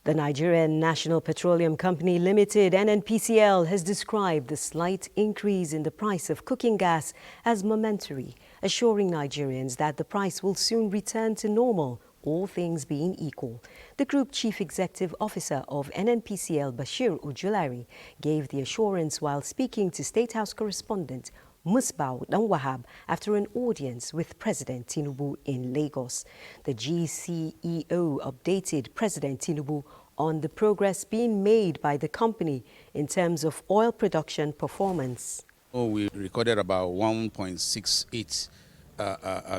The Nigerian National Petroleum Company Limited, NNPCL, has described the slight increase in the price of cooking gas as momentary, assuring Nigerians that the price will soon return to normal, all things being equal. The Group Chief Executive Officer of NNPCL, Bashir Ojulari, gave the assurance while speaking to State House correspondent Musbau Danwahab after an audience with President Tinubu in Lagos. The GCEO updated President Tinubu on the progress being made by the company in terms of oil production performance. We recorded about 1.68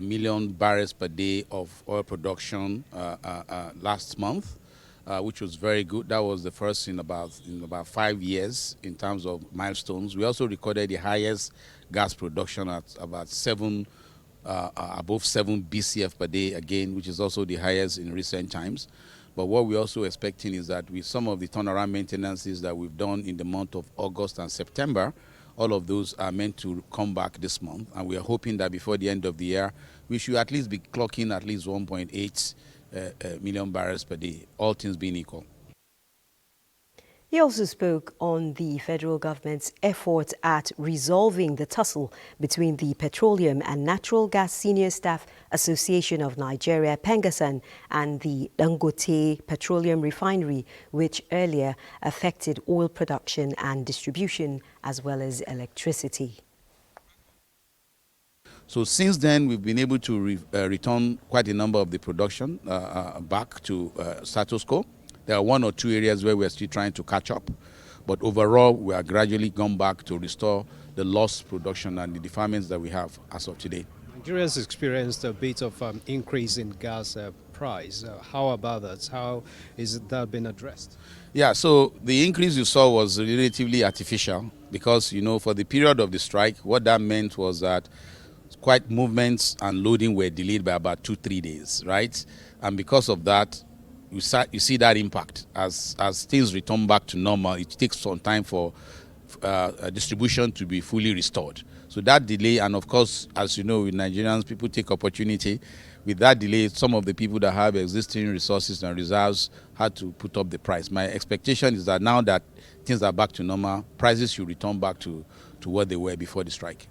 million barrels per day of oil production last month, which was very good. That was the first in about 5 years in terms of milestones. We also recorded the highest gas production at about above 7 BCF per day again, which is also the highest in recent times. But what we're also expecting is that with some of the turnaround maintenances that we've done in the month of August and September, all of those are meant to come back this month. And we are hoping that before the end of the year, we should at least be clocking at least 1.8 million barrels per day, all things being equal. He also spoke on the federal government's effort at resolving the tussle between the Petroleum and Natural Gas Senior Staff Association of Nigeria, PENGASSAN, and the Dangote Petroleum Refinery, which earlier affected oil production and distribution as well as electricity. So since then, we've been able to return quite a number of the production back to status quo. There are 1 or 2 areas where we're still trying to catch up, but overall, we are gradually gone back to restore the lost production and the deferments that we have as of today. Nigeria has experienced a bit of increase in gas price. How about that? How is that been addressed? Yeah, so the increase you saw was relatively artificial because, for the period of the strike, what that meant was that quite movements and loading were delayed by about 2-3 days, right? And because of that, you see that impact. As things return back to normal, it takes some time for distribution to be fully restored. So that delay, and of course, as you know, with Nigerians, people take opportunity. With that delay, some of the people that have existing resources and reserves had to put up the price. My expectation is that now that things are back to normal, prices should return back to what they were before the strike.